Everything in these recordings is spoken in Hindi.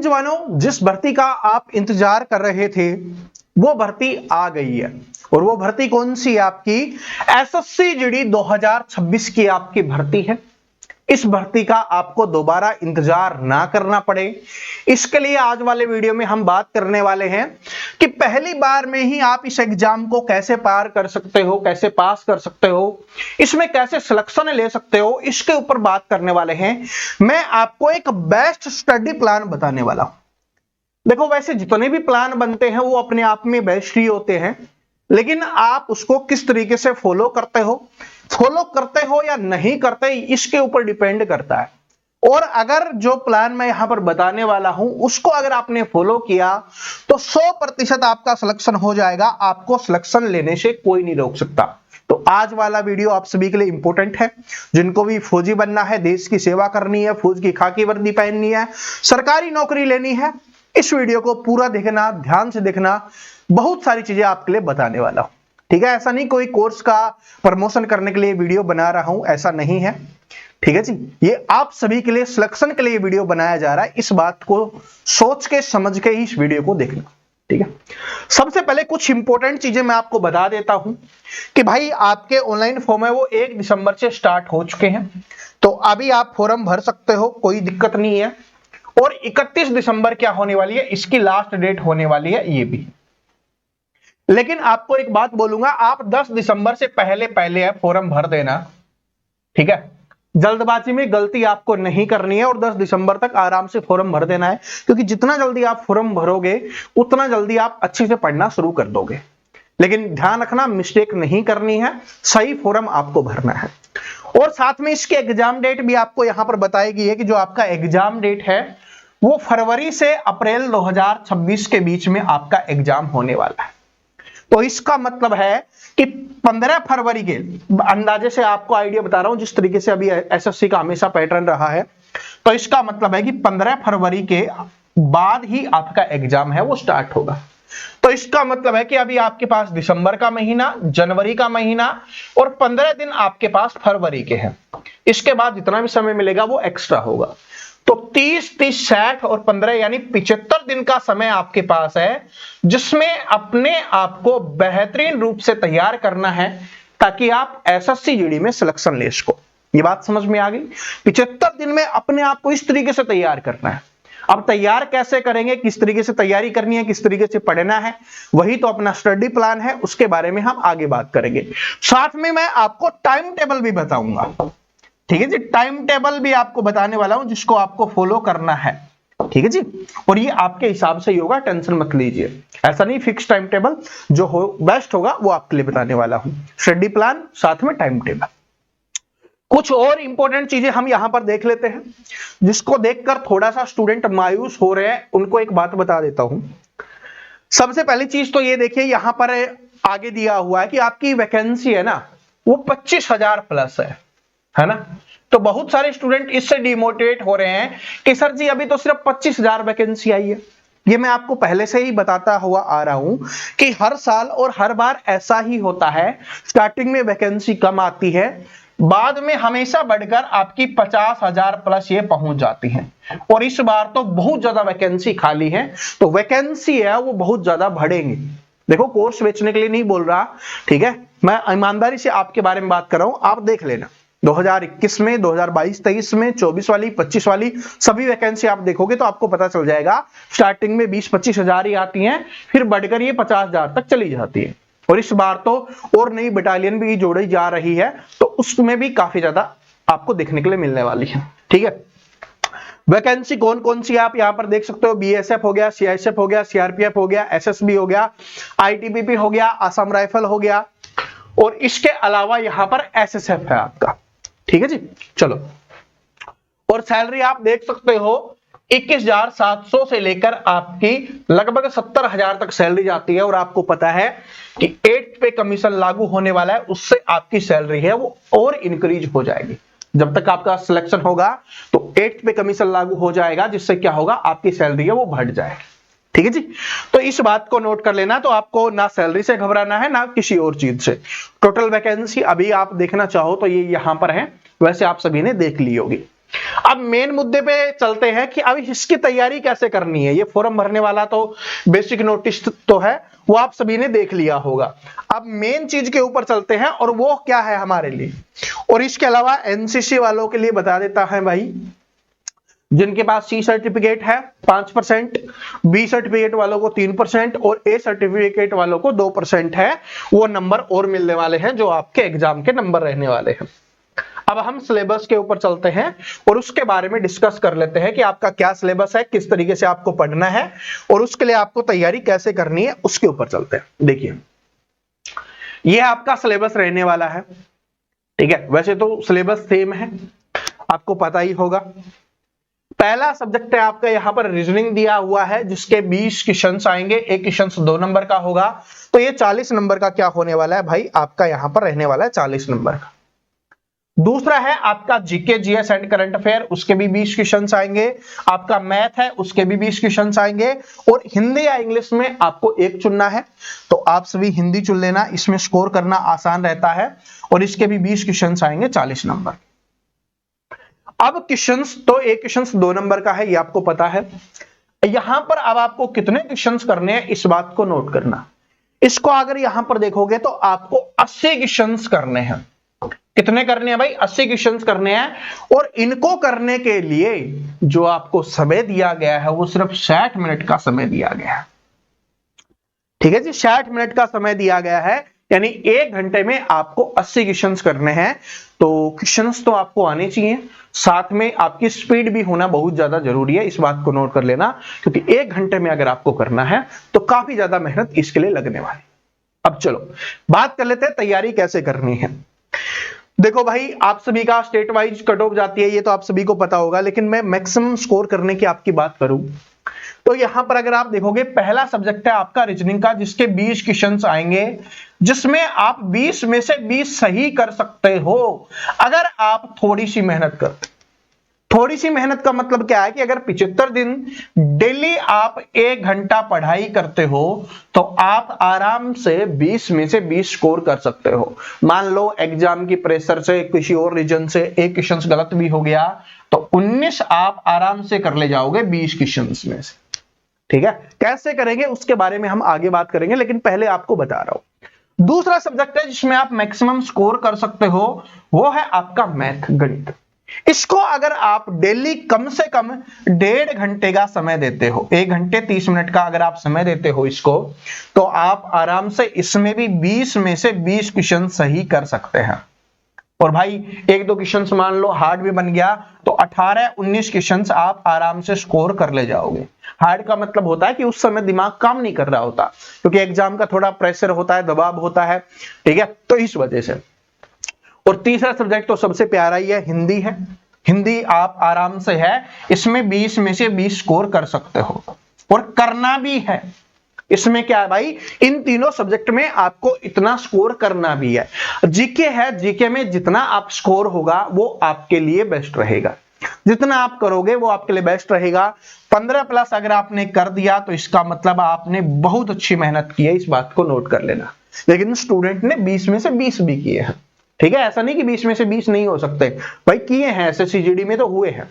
जवानों, जिस भर्ती का आप इंतजार कर रहे थे वो भर्ती आ गई है। और वो भर्ती कौन सी है? आपकी एसएससी जीडी 2026 की आपकी भर्ती है। इस भर्ती का आपको दोबारा इंतजार ना करना पड़े, इसके लिए आज वाले वीडियो में हम बात करने वाले हैं कि पहली बार में ही आप इस एग्जाम को कैसे पार कर सकते हो, कैसे पास कर सकते हो, इसमें कैसे सिलेक्शन ले सकते हो, इसके ऊपर बात करने वाले हैं। मैं आपको एक बेस्ट स्टडी प्लान बताने वाला हूं। देखो, वैसे जितने भी प्लान बनते हैं वो अपने आप में बेस्ट ही होते हैं, लेकिन आप उसको किस तरीके से फॉलो करते हो या नहीं करते, इसके ऊपर डिपेंड करता है। और अगर जो प्लान मैं यहां पर बताने वाला हूं उसको अगर आपने फॉलो किया तो 100% आपका सिलेक्शन हो जाएगा। आपको सिलेक्शन लेने से कोई नहीं रोक सकता। तो आज वाला वीडियो आप सभी के लिए इंपॉर्टेंट है। जिनको भी फौजी बनना है, देश की सेवा करनी है, फौज की खाकी वर्दी पहननी है, सरकारी नौकरी लेनी है, इस वीडियो को पूरा देखना, ध्यान से देखना। बहुत सारी चीजें आपके लिए बताने वाला हूं, ठीक है। ऐसा नहीं कोई कोर्स का प्रमोशन करने के लिए वीडियो बना रहा हूं, ऐसा नहीं है, ठीक है जी। ये आप सभी के लिए सिलेक्शन के लिए वीडियो बनाया जा रहा है। इस बात को सोच के समझ के ही इस वीडियो को देखना, ठीक है। सबसे पहले कुछ इंपॉर्टेंट चीजें मैं आपको बता देता हूं कि भाई आपके ऑनलाइन फॉर्म है वो 1 दिसंबर से स्टार्ट हो चुके हैं, तो अभी आप फॉर्म भर सकते हो, कोई दिक्कत नहीं है। और 31 दिसंबर क्या होने वाली है, इसकी लास्ट डेट होने वाली है ये भी। लेकिन आपको एक बात बोलूंगा, आप 10 दिसंबर से पहले फॉर्म भर देना, ठीक है। जल्दबाजी में गलती आपको नहीं करनी है और 10 दिसंबर तक आराम से फॉर्म भर देना है, क्योंकि जितना जल्दी आप फॉर्म भरोगे उतना जल्दी आप अच्छे से पढ़ना शुरू कर दोगे। लेकिन ध्यान रखना, मिस्टेक नहीं करनी है, सही फॉर्म आपको भरना है। और साथ में इसके एग्जाम डेट भी आपको यहां पर बताई गई है कि जो आपका एग्जाम डेट है वो फरवरी से अप्रैल 2026 के बीच में आपका एग्जाम होने वाला है। तो इसका मतलब है कि 15 फरवरी के अंदाजे से आपको आइडिया बता रहा हूं, जिस तरीके से अभी एसएससी का हमेशा पैटर्न रहा है, तो इसका मतलब है कि 15 फरवरी के बाद ही आपका एग्जाम है वो स्टार्ट होगा। तो इसका मतलब है कि अभी आपके पास दिसंबर का महीना, जनवरी का महीना और 15 दिन आपके पास फरवरी के हैं। इसके बाद जितना भी समय मिलेगा वो एक्स्ट्रा होगा। तो 30, 60 और 15 यानी 75 दिन का समय आपके पास है, जिसमें अपने आप को बेहतरीन रूप से तैयार करना है ताकि आप एसएससी जीडी में सिलेक्शन ले सको। ये बात समझ में आ गई? 75 दिन में अपने आप को इस तरीके से तैयार करना है। अब तैयार कैसे करेंगे, किस तरीके से तैयारी करनी है, किस तरीके से पढ़ना है, वही तो अपना स्टडी प्लान है, उसके बारे में हम आगे बात करेंगे। साथ में मैं आपको टाइम टेबल भी बताऊंगा, ठीक है जी। टाइम टेबल भी आपको बताने वाला हूं जिसको आपको फॉलो करना है, ठीक है जी। और ये आपके हिसाब से ही होगा, टेंशन मत लीजिए। ऐसा नहीं फिक्स टाइम टेबल, जो हो बेस्ट होगा वो आपके लिए बताने वाला हूं। स्टडी प्लान साथ में टाइम टेबल। कुछ और इंपॉर्टेंट चीजें हम यहां पर देख लेते हैं, जिसको देखकर थोड़ा सा स्टूडेंट मायूस हो रहे हैं, उनको एक बात बता देता हूं। सबसे पहली चीज तो ये देखिए, यहां पर आगे दिया हुआ है कि आपकी वैकेंसी है ना वो 25,000 प्लस है ना। तो बहुत सारे स्टूडेंट इससे डिमोटिवेट हो रहे हैं कि सर जी अभी तो सिर्फ 25,000 वैकेंसी आई है। ये मैं आपको पहले से ही बताता हुआ आ रहा हूं कि हर साल और हर बार ऐसा ही होता है। स्टार्टिंग में वैकेंसी कम आती है, बाद में हमेशा बढ़कर आपकी 50,000 प्लस ये पहुंच जाती है। और इस बार तो बहुत ज्यादा वैकेंसी खाली है, तो वैकेंसी है वो बहुत ज्यादा बढ़ेंगी। देखो, कोर्स बेचने के लिए नहीं बोल रहा, ठीक है। मैं ईमानदारी से आपके बारे में बात कर रहा हूं, आप देख लेना। 2021 में, 2022-23 में, 24 वाली, 25 वाली सभी वैकेंसी आप देखोगे तो आपको पता चल जाएगा। स्टार्टिंग में 20-25 हजार ही आती हैं, फिर बढ़कर ये 50,000 तक चली जाती है। और इस बार तो और नई बटालियन भी जोड़ी जा रही है, तो उसमें भी काफी ज्यादा आपको देखने के लिए मिलने वाली है, ठीक है। वैकेंसी कौन कौन सी आप यहां पर देख सकते हो। बीएसएफ हो गया, सीआईएसएफ हो गया, सीआरपीएफ हो गया, एसएसबी हो गया, आईटीबीपी हो गया, असम राइफल हो गया, और इसके अलावा यहां पर एसएसएफ है आपका, ठीक है जी। चलो, और सैलरी आप देख सकते हो 21,700 से लेकर आपकी लगभग 70,000 तक सैलरी जाती है। और आपको पता है कि 8th पे कमीशन लागू होने वाला है, उससे आपकी सैलरी है वो और इंक्रीज हो जाएगी। जब तक आपका सिलेक्शन होगा तो 8th पे कमीशन लागू हो जाएगा, जिससे क्या होगा, आपकी सैलरी है वो बढ़ जाएगी, ठीक है जी। तो इस बात को नोट कर लेना। तो आपको ना सैलरी से घबराना है ना किसी और चीज से। टोटल वैकेंसी अभी आप देखना चाहो तो ये यहां पर है, वैसे आप सभी ने देख ली होगी। अब मेन मुद्दे पे चलते हैं कि अब इसकी तैयारी कैसे करनी है। ये फॉर्म भरने वाला तो बेसिक नोटिस तो है, वो आप सभी ने देख लिया होगा। अब मेन चीज के ऊपर चलते हैं और वो क्या है हमारे लिए, और इसके अलावा एनसीसी वालों के लिए बता देता है भाई, जिनके पास सी सर्टिफिकेट है 5%, बी सर्टिफिकेट वालों को 3% और ए सर्टिफिकेट वालों को 2% है, वो नंबर और मिलने वाले हैं जो आपके एग्जाम के नंबर रहने वाले हैं। अब हम सिलेबस के ऊपर चलते हैं और उसके बारे में डिस्कस कर लेते हैं कि आपका क्या सिलेबस है, किस तरीके से आपको पढ़ना है और उसके लिए आपको तैयारी कैसे करनी है, उसके ऊपर चलते हैं। देखिए, यह आपका सिलेबस रहने वाला है, ठीक है। वैसे तो सिलेबस सेम है, आपको पता ही होगा। पहला सब्जेक्ट है आपका यहां पर रीजनिंग दिया हुआ है, जिसके 20 क्वेश्चन आएंगे, एक क्वेश्चन 2 नंबर का होगा, तो ये 40 नंबर का क्या होने वाला है भाई, आपका यहां पर रहने वाला है 40 नंबर का। दूसरा है आपका GK GS and current affair, उसके भी 20 क्वेश्चन आएंगे। आपका मैथ है, उसके भी 20 क्वेश्चन आएंगे। और हिंदी या इंग्लिश में आपको एक चुनना है, तो आप सभी हिंदी चुन लेना, इसमें स्कोर करना आसान रहता है। और इसके भी 20 क्वेश्चन आएंगे 40 नंबर। अब क्वेश्चंस तो एक क्वेश्चन 2 नंबर का है, ये आपको पता है। यहां पर अब आपको कितने क्वेश्चंस करने हैं इस बात को नोट करना। इसको अगर यहां पर देखोगे तो आपको 80 क्वेश्चंस करने हैं। कितने करने हैं भाई, 80 क्वेश्चंस करने हैं। और इनको करने के लिए जो आपको समय दिया गया है वो सिर्फ 60 मिनट का समय दिया गया है, ठीक है जी। 60 मिनट का समय दिया गया है, यानी 1 घंटे में आपको 80 क्वेश्चंस करने हैं। तो क्वेश्चंस तो आपको आने चाहिए, साथ में आपकी स्पीड भी होना बहुत ज्यादा जरूरी है, इस बात को नोट कर लेना, क्योंकि 1 घंटे में अगर आपको करना है तो काफी ज्यादा मेहनत इसके लिए लगने वाली। अब चलो बात कर लेते हैं तैयारी कैसे करनी है। देखो भाई, आप सभी का स्टेट वाइज कट ऑफ जाती है, ये तो आप सभी को पता होगा, लेकिन मैं मैक्सिमम स्कोर करने की आपकी बात करूं तो यहां पर अगर आप देखोगे, पहला सब्जेक्ट है आपका रीजनिंग का, जिसके 20 क्वेश्चंस आएंगे, जिसमें आप 20 में से 20 सही कर सकते हो अगर आप थोड़ी सी मेहनत करते। थोड़ी सी मेहनत का मतलब क्या है कि अगर 75 दिन डेली आप 1 घंटा पढ़ाई करते हो तो आप आराम से 20 में से 20 स्कोर कर सकते हो। मान लो एग्जाम की प्रेशर से, किसी और रीजन से एक क्वेश्चन गलत भी हो गया तो 19 आप आराम से कर ले जाओगे 20 क्वेश्चन में से, ठीक है। कैसे करेंगे उसके बारे में हम आगे बात करेंगे, लेकिन पहले आपको बता रहा हूं। दूसरा सब्जेक्ट है जिसमें आप मैक्सिमम स्कोर कर सकते हो, वो है आपका मैथ, गणित। इसको अगर आप डेली कम से कम 1.5 घंटे का समय देते हो, 1 घंटे 30 मिनट का अगर आप समय देते हो इसको, तो आप आराम से इसमें भी 20 में से 20 क्वेश्चन सही कर सकते हैं। और भाई 1-2 क्वेश्चन मान लो हार्ड भी बन गया तो 18-19 क्वेश्चन आप आराम से स्कोर कर ले जाओगे। हार्ड का मतलब होता है कि उस समय दिमाग काम नहीं कर रहा होता, क्योंकि एग्जाम का थोड़ा प्रेशर होता है, दबाव होता है, ठीक है, तो इस वजह से। और तीसरा सब्जेक्ट तो सबसे प्यारा ही है, हिंदी है। हिंदी आप आराम से है, इसमें 20 में से 20 स्कोर कर सकते हो और करना भी है। इसमें क्या है भाई, इन तीनों सब्जेक्ट में आपको इतना स्कोर करना भी है। जीके है, जीके में जितना आप स्कोर होगा वो आपके लिए बेस्ट रहेगा, जितना आप करोगे वो आपके लिए बेस्ट रहेगा। 15+ अगर आपने कर दिया तो इसका मतलब आपने बहुत अच्छी मेहनत की है, इस बात को नोट कर लेना। लेकिन स्टूडेंट ने 20 में से 20 भी किए हैं, ठीक है, ऐसा नहीं कि 20 में से 20 नहीं हो सकते भाई, किए हैं, एसएससी जीडी में तो हुए हैं।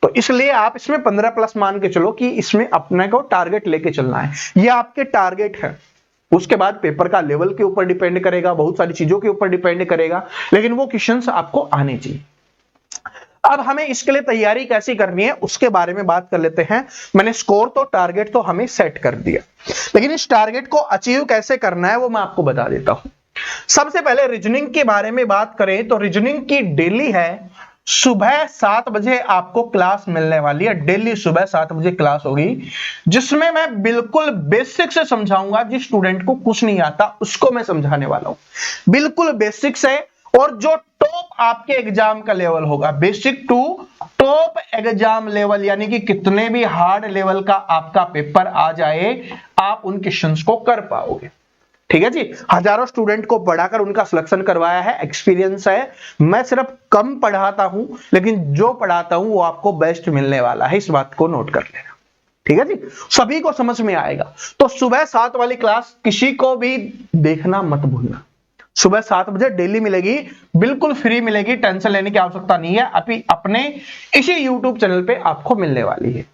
तो इसलिए आप इसमें 15+ मान के चलो कि इसमें अपने को टारगेट लेके चलना है, ये आपके टारगेट है। उसके बाद पेपर का लेवल के ऊपर डिपेंड करेगा, बहुत सारी चीजों के ऊपर डिपेंड करेगा, लेकिन वो क्वेश्चंस आपको आने चाहिए। अब हमें इसके लिए तैयारी कैसी करनी है उसके बारे में बात कर लेते हैं। मैंने स्कोर तो, टारगेट तो हमें सेट कर दिया, लेकिन इस टारगेट को अचीव कैसे करना है वो मैं आपको बता देता हूं। सबसे पहले रीजनिंग के बारे में बात करें तो रीजनिंग की डेली है, सुबह 7 बजे आपको क्लास मिलने वाली है। डेली सुबह 7 बजे क्लास होगी, जिसमें मैं बिल्कुल बेसिक से समझाऊंगा। जिस स्टूडेंट को कुछ नहीं आता उसको मैं समझाने वाला हूं, बिल्कुल बेसिक से। और जो टॉप आपके एग्जाम का लेवल होगा, basic to top exam level, यानी कि कितने भी हार्ड लेवल का आपका पेपर आ जाए आप उन क्वेश्चंस को कर पाओगे, ठीक है जी। हजारों स्टूडेंट को पढ़ाकर उनका सिलेक्शन करवाया है, एक्सपीरियंस है। मैं सिर्फ कम पढ़ाता हूं, लेकिन जो पढ़ाता हूं वो आपको बेस्ट मिलने वाला है, इस बात को नोट कर लेना, ठीक है जी। सभी को समझ में आएगा। तो सुबह 7 वाली क्लास किसी को भी देखना मत भूलना, सुबह 7 बजे डेली मिलेगी, बिल्कुल फ्री मिलेगी, टेंशन लेने की आवश्यकता नहीं है। अभी अपने इसी यूट्यूब चैनल पे आपको मिलने वाली है।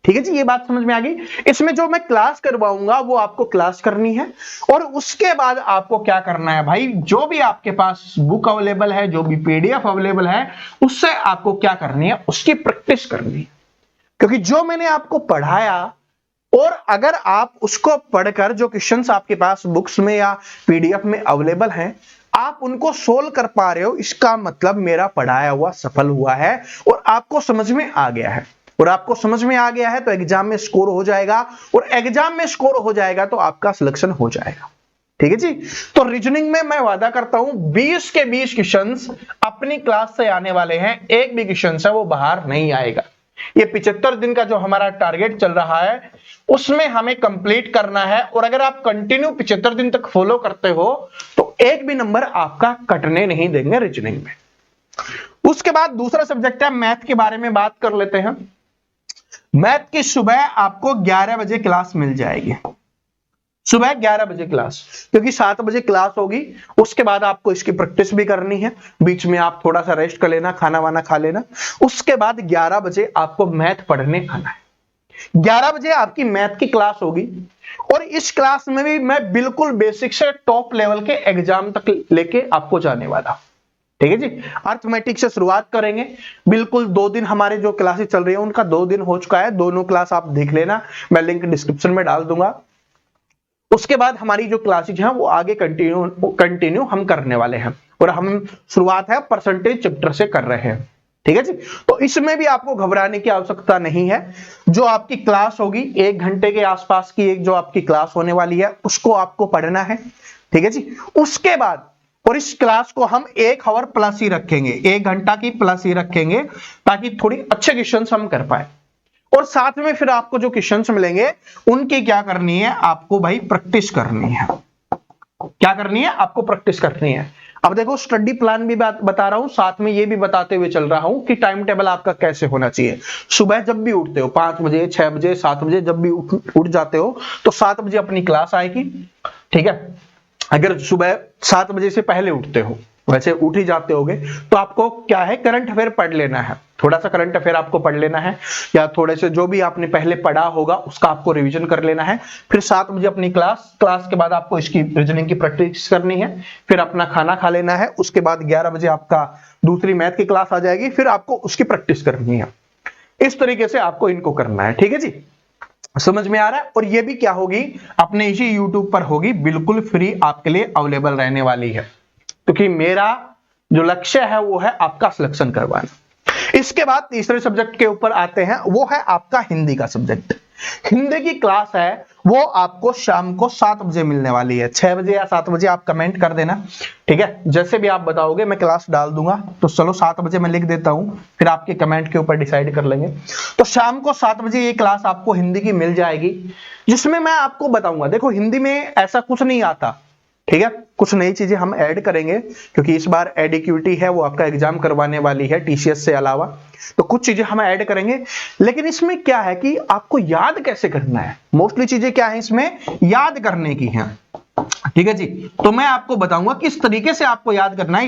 ठीक है जी, ये बात समझ में आ गई। इसमें जो मैं क्लास करवाऊंगा वो आपको क्लास करनी है, और उसके बाद आपको क्या करना है भाई, जो भी आपके पास बुक अवेलेबल है, जो भी पीडीएफ अवेलेबल है, उससे आपको क्या करनी है, उसकी प्रैक्टिस करनी है। क्योंकि जो मैंने आपको पढ़ाया, और अगर आप उसको पढ़कर जो क्वेश्चंस आपके पास बुक्स में या पीडीएफ में अवेलेबल हैं, आप उनको सोल्व कर पा रहे हो, इसका मतलब मेरा पढ़ाया हुआ सफल हुआ है और आपको समझ में आ गया है। और आपको समझ में आ गया है तो एग्जाम में स्कोर हो जाएगा, और एग्जाम में स्कोर हो जाएगा तो आपका सिलेक्शन हो जाएगा। ठीक है जी। तो रीजनिंग में मैं वादा करता हूं 20 के 20 क्वेश्चंस अपनी क्लास से आने वाले हैं, एक भी क्वेश्चन है वो बाहर नहीं आएगा। ये 75 दिन का जो हमारा टारगेट चल रहा है उसमें हमें कंप्लीट करना है, और अगर आप कंटिन्यू 75 दिन तक फॉलो करते हो तो एक भी नंबर आपका कटने नहीं देंगे रीजनिंग में। उसके बाद दूसरा सब्जेक्ट है मैथ के बारे में बात कर लेते हैं। मैथ की सुबह आपको 11 बजे क्लास मिल जाएगी, सुबह 11 बजे क्लास, क्योंकि 7 बजे क्लास होगी। उसके बाद आपको इसकी प्रैक्टिस भी करनी है, बीच में आप थोड़ा सा रेस्ट कर लेना, खाना वाना खा लेना। उसके बाद 11 बजे आपको मैथ पढ़ने आना है। 11 बजे आपकी मैथ की क्लास होगी, और इस क्लास में भी मैं बिल्कुल बेसिक से टॉप लेवल के एग्जाम तक लेके आपको जाने वाला। ठीक है जी। अर्थमेटिक से शुरुआत करेंगे, बिल्कुल 2 दिन हमारे जो क्लासेस चल रही है उनका 2 दिन हो चुका है, दोनों क्लास आप देख लेना, मैं लिंक डिस्क्रिप्शन में डाल दूंगा। उसके बाद हमारी जो क्लासेज हैं वो आगे कंटिन्यू हम करने वाले हैं, और हम शुरुआत है परसेंटेज चैप्टर से कर रहे हैं। ठीक है जी। तो इसमें भी आपको घबराने की आवश्यकता नहीं है। जो आपकी क्लास होगी 1 घंटे के आसपास की एक जो आपकी क्लास होने वाली है उसको आपको पढ़ना है। ठीक है जी। उसके बाद, और इस क्लास को हम 1 आवर प्लस ही रखेंगे, 1 घंटा की प्लस ही रखेंगे, ताकि थोड़ी अच्छे क्वेश्चंस हम कर पाए। और साथ में फिर आपको जो क्वेश्चंस मिलेंगे उनकी क्या करनी है, आपको भाई प्रैक्टिस करनी है। क्या करनी है, आपको प्रैक्टिस करनी है। अब देखो स्टडी प्लान भी बता रहा हूं, साथ में ये भी बताते हुए चल रहा हूं कि टाइम टेबल आपका कैसे होना चाहिए। सुबह जब भी उठते हो 5 बजे, 6 बजे, 7 बजे, जब भी उठ जाते हो तो 7 बजे अपनी क्लास आएगी। ठीक है। अगर सुबह 7 बजे से पहले उठते हो, वैसे उठ ही जाते होगे, तो आपको क्या है, करंट अफेयर पढ़ लेना है, थोड़ा सा करंट अफेयर आपको पढ़ लेना है, या थोड़े से जो भी आपने पहले पढ़ा होगा उसका आपको रिवीजन कर लेना है। फिर 7 बजे अपनी क्लास के बाद आपको इसकी रीजनिंग की प्रैक्टिस करनी है, फिर अपना खाना खा लेना है। उसके बाद 11 बजे आपका दूसरी मैथ की क्लास आ जाएगी, फिर आपको उसकी प्रैक्टिस करनी है। इस तरीके से आपको इनको करना है। ठीक है जी, समझ में आ रहा है। और ये भी क्या होगी, अपने इसी यूट्यूब पर होगी, बिल्कुल फ्री आपके लिए अवेलेबल रहने वाली है, क्योंकि मेरा जो लक्ष्य है वो है आपका सिलेक्शन करवाना। इसके बाद तीसरे सब्जेक्ट के ऊपर आते हैं, वो है आपका हिंदी का सब्जेक्ट। हिंदी की क्लास है वो आपको शाम को 7 बजे मिलने वाली है, 6 बजे या 7 बजे आप कमेंट कर देना। ठीक है, जैसे भी आप बताओगे मैं क्लास डाल दूंगा। तो चलो 7 बजे मैं लिख देता हूं, फिर आपके कमेंट के ऊपर डिसाइड कर लेंगे। तो शाम को 7 बजे ये क्लास आपको हिंदी की मिल जाएगी, जिसमें मैं आपको बताऊंगा। देखो हिंदी में ऐसा कुछ नहीं आता, ठीक है, कुछ नई चीजें हम ऐड करेंगे, क्योंकि इस बार एडिक्यूटी है वो आपका एग्जाम करवाने वाली है टीसीएस से अलावा, तो कुछ चीजें हम ऐड करेंगे। लेकिन इसमें क्या है कि आपको याद कैसे करना है, मोस्टली चीजें क्या है इसमें याद करने की हैं। ठीक है जी, तो मैं आपको बताऊंगा किस तरीके से आपको याद करना है,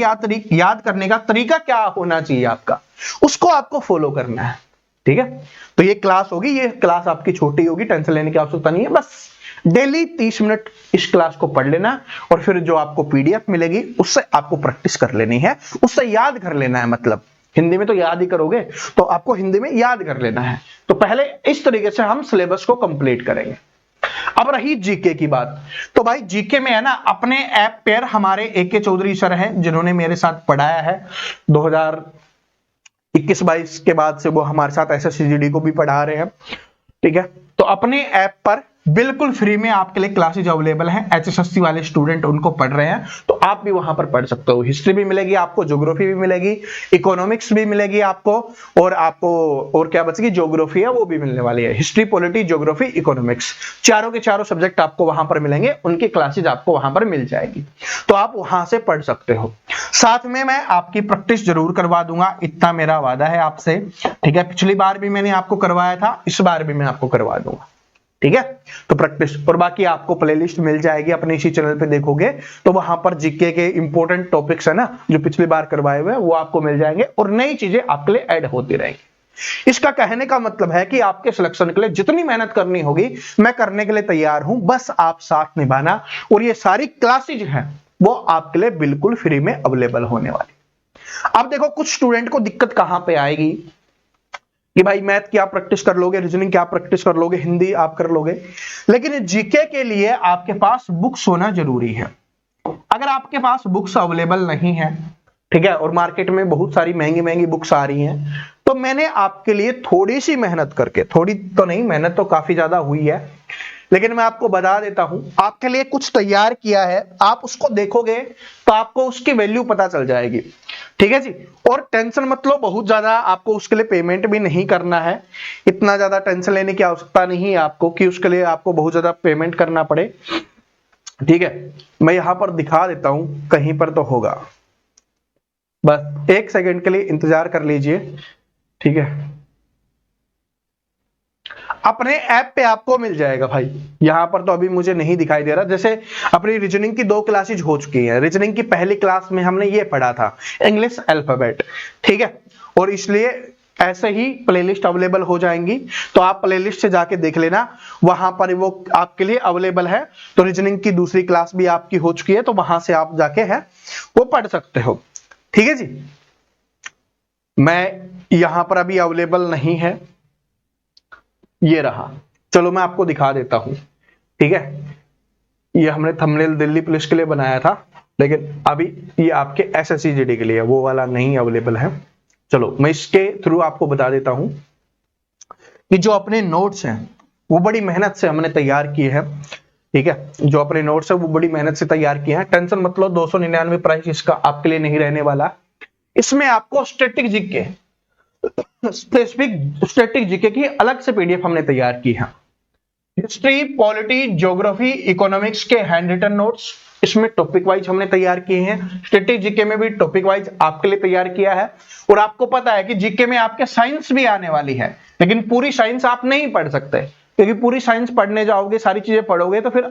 याद करने का तरीका क्या होना चाहिए आपका, उसको आपको फॉलो करना है। ठीक है, तो ये क्लास होगी, ये क्लास आपकी छोटी होगी, टेंशन लेने की आवश्यकता नहीं है। बस डेली 30 मिनट इस क्लास को पढ़ लेना, और फिर जो आपको पीडीएफ मिलेगी उससे आपको प्रैक्टिस कर लेनी है, उससे याद कर लेना है। मतलब हिंदी में तो याद ही करोगे, तो आपको हिंदी में याद कर लेना है। तो पहले इस तरीके से हम सिलेबस को कंप्लीट करेंगे। अब रही जीके की बात, तो भाई जीके में है ना, अपने ऐप पर हमारे AK चौधरी सर हैं, जिन्होंने मेरे साथ पढ़ाया है 2021-22 के बाद से, वो हमारे साथ SSCGD को भी पढ़ा रहे हैं। ठीक है, तो अपने ऐप पर बिल्कुल फ्री में आपके लिए क्लासेज अवेलेबल हैं। HSSC वाले स्टूडेंट उनको पढ़ रहे हैं, तो आप भी वहां पर पढ़ सकते हो। हिस्ट्री भी मिलेगी आपको, ज्योग्राफी भी मिलेगी, इकोनॉमिक्स भी मिलेगी आपको, और आपको और क्या बचेगी, ज्योग्राफी है वो भी मिलने वाली है। हिस्ट्री, पॉलिटी, ज्योग्राफी, इकोनॉमिक्स, चारों के चारों सब्जेक्ट आपको वहां पर मिलेंगे, उनकी क्लासेज आपको वहां पर मिल जाएगी, तो आप वहां से पढ़ सकते हो। साथ में मैं आपकी प्रैक्टिस जरूर करवा दूंगा, इतना मेरा वादा है आपसे। ठीक है, पिछली बार भी मैंने आपको करवाया था, इस बार भी मैं आपको करवा दूंगा। ठीक है। तो प्रैक्टिस, और बाकी आपको प्लेलिस्ट मिल जाएगी अपने इसी चैनल पे, देखोगे तो वहां पर जीके के इंपॉर्टेंट टॉपिक्स है ना जो पिछली बार करवाए हुए वो आपको मिल जाएंगे और नई चीजें आपके लिए ऐड होती रहेंगी। इसका कहने का मतलब है कि आपके सिलेक्शन के लिए जितनी मेहनत करनी होगी मैं करने के लिए तैयार हूं, बस आप साथ निभाना। और ये सारी क्लासेज हैं वो आपके लिए बिल्कुल फ्री में अवेलेबल होने वाली। अब देखो कुछ स्टूडेंट को दिक्कत कहां पे आएगी कि भाई मैथ क्या प्रैक्टिस कर लोगे, रीजनिंग क्या प्रैक्टिस कर लोगे, हिंदी आप कर लोगे, लेकिन जीके के लिए आपके पास बुक्स होना जरूरी है। अगर आपके पास बुक्स अवेलेबल नहीं है, ठीक है, और मार्केट में बहुत सारी महंगी महंगी बुक्स आ रही हैं, तो मैंने आपके लिए थोड़ी सी मेहनत करके, थोड़ी तो नहीं, मेहनत तो काफी ज्यादा हुई है, लेकिन मैं आपको बता देता हूं आपके लिए कुछ तैयार किया है। आप उसको देखोगे तो आपको उसकी वैल्यू पता चल जाएगी, ठीक है जी। और टेंशन मत लो बहुत ज्यादा, आपको उसके लिए पेमेंट भी नहीं करना है, इतना ज्यादा टेंशन लेने की आवश्यकता नहीं है आपको कि उसके लिए आपको बहुत ज्यादा पेमेंट करना पड़े, ठीक है। मैं यहां पर दिखा देता हूं, कहीं पर तो होगा, बस एक सेकंड के लिए इंतजार कर लीजिए, ठीक है। अपने ऐप पे आपको मिल जाएगा भाई, यहां पर तो अभी मुझे नहीं दिखाई दे रहा। जैसे अपनी रीजनिंग की 2 क्लासेज हो चुकी हैं। रीजनिंग की पहली क्लास में हमने ये पढ़ा था इंग्लिश अल्फाबेट, ठीक है, और इसलिए ऐसे ही प्लेलिस्ट अवेलेबल हो जाएंगी, तो आप प्लेलिस्ट से जाके देख लेना, वहां पर वो आपके लिए अवेलेबल है। तो रीजनिंग की दूसरी क्लास भी आपकी हो चुकी है, तो वहां से आप जाके है वो पढ़ सकते हो, ठीक है जी। मैं यहां पर अभी अवेलेबल नहीं है, ये रहा, चलो मैं आपको दिखा देता हूं, ठीक है। ये हमने थंबनेल दिल्ली पुलिस के लिए बनाया था, लेकिन अभी ये आपके एसएससी जीडी के लिए, वो वाला नहीं अवेलेबल है। चलो मैं इसके थ्रू आपको बता देता हूं कि जो अपने नोट्स हैं वो बड़ी मेहनत से हमने तैयार किए हैं, ठीक है। जो अपने नोट्स है वो बड़ी मेहनत से तैयार किए हैं, टेंशन मत लो, 299 प्राइस इसका आपके लिए नहीं रहने वाला। इसमें आपको static GK, specific static GK की अलग से पीडीएफ हमने तैयार की है। हिस्ट्री, पॉलिटी, ज्योग्राफी, इकोनॉमिक्स के हैंड रिटन नोट्स इसमें टॉपिक वाइज हमने तैयार किए हैं। स्टैटिक जीके में भी टॉपिक वाइज आपके लिए तैयार किया है। और आपको पता है कि जीके में आपके साइंस भी आने वाली है, लेकिन पूरी साइंस आप नहीं पढ़ सकते, क्योंकि पूरी साइंस पढ़ने जाओगे, सारी चीजें पढ़ोगे तो फिर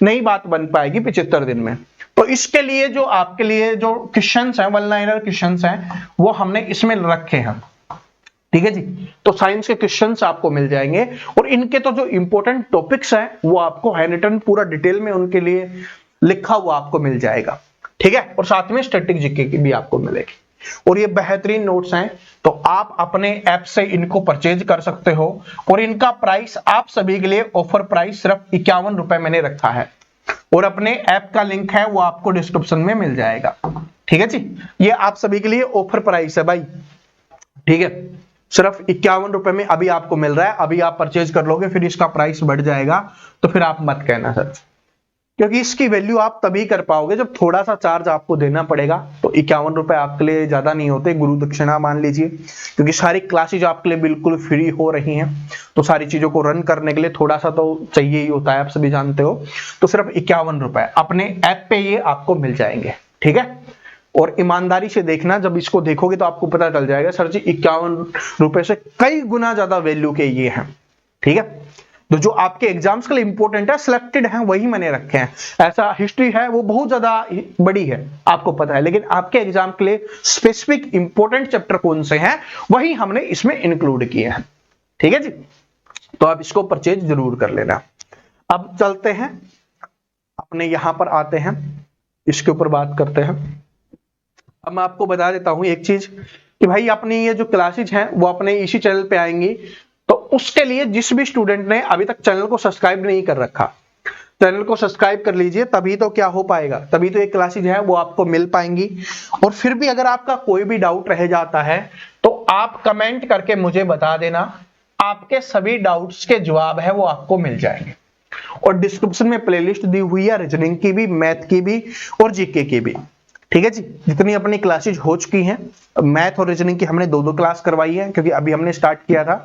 नई बात बन पाएगी 75 दिन में। तो इसके लिए जो आपके लिए जो क्वेश्चंस हैं, वन लाइनर क्वेश्चंस हैं, वो हमने इसमें रखे हैं, ठीक है जी। तो साइंस के क्वेश्चंस आपको मिल जाएंगे, और इनके तो जो इंपॉर्टेंट टॉपिक्स हैं वो आपको हैंड रिटन पूरा डिटेल में उनके लिए लिखा हुआ आपको मिल जाएगा, ठीक है। और साथ में स्टैटिक जीके की भी आपको मिलेगी, और ये बेहतरीन नोट्स हैं, तो आप अपने ऐप से इनको परचेज कर सकते हो। और इनका प्राइस आप सभी के लिए ऑफर प्राइस सिर्फ 51 रुपए मैंने रखा है, और अपने ऐप का लिंक है वो आपको डिस्क्रिप्शन में मिल जाएगा, ठीक है जी। ये आप सभी के लिए ऑफर प्राइस है भाई, ठीक है, सिर्फ 51 रुपए में अभी आपको मिल रहा है। अभी आप परचेज कर लोगे फिर इसका प्राइस बढ़ जाएगा, तो फिर आप मत कहना सर, क्योंकि इसकी वैल्यू आप तभी कर पाओगे जब थोड़ा सा चार्ज आपको देना पड़ेगा। तो 51 रुपए आपके लिए ज्यादा नहीं होते, गुरु दक्षिणा मान लीजिए, क्योंकि सारी क्लासेज आपके लिए बिल्कुल फ्री हो रही हैं, तो सारी चीजों को रन करने के लिए थोड़ा सा तो चाहिए ही होता है, आप सभी जानते हो। तो सिर्फ 51 रुपए अपने ऐप पे ये आपको मिल जाएंगे, ठीक है। और ईमानदारी से देखना, जब इसको देखोगे तो आपको पता चल जाएगा सर जी 51 रुपए से कई गुना ज्यादा वैल्यू के ये हैं, ठीक है। तो जो आपके एग्जाम्स के लिए इंपॉर्टेंट है, सिलेक्टेड हैं, वही मैंने रखे हैं। ऐसा हिस्ट्री है वो बहुत ज्यादा बड़ी है, आपको पता है, लेकिन आपके एग्जाम के लिए स्पेसिफिक इंपॉर्टेंट चैप्टर कौन से हैं वही हमने इसमें इंक्लूड किए हैं, ठीक है जी। तो आप इसको परचेज जरूर कर लेना। अब चलते हैं अपने यहां पर आते हैं, इसके ऊपर बात करते हैं। अब मैं आपको बता देता हूं एक चीज कि भाई अपनी ये जो क्लासेज हैं वो अपने इसी चैनल पे आएंगी, तो उसके लिए जिस भी स्टूडेंट ने अभी तक चैनल को सब्सक्राइब नहीं कर रखा, चैनल को सब्सक्राइब कर लीजिए, तभी तो क्या हो पाएगा, तभी तो एक क्लासेज है वो आपको मिल पाएंगी। और फिर भी अगर आपका कोई भी डाउट रह जाता है तो आप कमेंट करके मुझे बता देना, आपके सभी डाउट्स के जवाब है वो आपको मिल जाएंगे। और डिस्क्रिप्शन में प्लेलिस्ट दी हुई है रीजनिंग की भी, मैथ की भी और जीके की भी, ठीक है जी। जितनी अपनी क्लासेज हो चुकी हैं, मैथ और रीजनिंग की हमने 2-2 क्लास करवाई है, क्योंकि अभी हमने स्टार्ट किया था,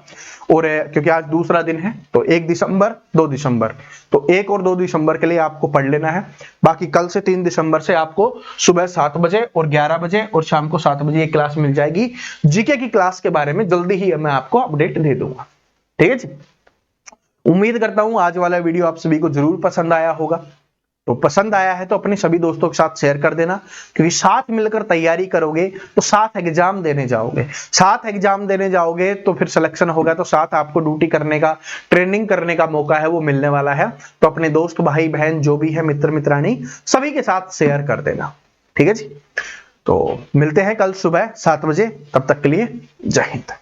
और क्योंकि आज दूसरा दिन है, तो 1 दिसंबर 2 दिसंबर, तो 1 और 2 दिसंबर के लिए आपको पढ़ लेना है। बाकी कल से 3 दिसंबर से आपको सुबह 7 बजे और 11 बजे और शाम को 7 बजे एक क्लास मिल जाएगी। जीके की क्लास के बारे में जल्दी ही मैं आपको अपडेट दे दूंगा, ठीक है जी। उम्मीद करता हूं आज वाला वीडियो आप सभी को जरूर पसंद आया होगा। तो पसंद आया है तो अपने सभी दोस्तों के साथ शेयर कर देना, क्योंकि साथ मिलकर तैयारी करोगे तो साथ एग्जाम देने जाओगे, साथ एग्जाम देने जाओगे तो फिर सिलेक्शन होगा, तो साथ आपको ड्यूटी करने का, ट्रेनिंग करने का मौका है वो मिलने वाला है। तो अपने दोस्त भाई बहन जो भी है, मित्र मित्रानी, सभी के साथ शेयर कर देना। ठीक है जी, तो मिलते हैं कल सुबह 7 बजे, तब तक के लिए जय हिंद।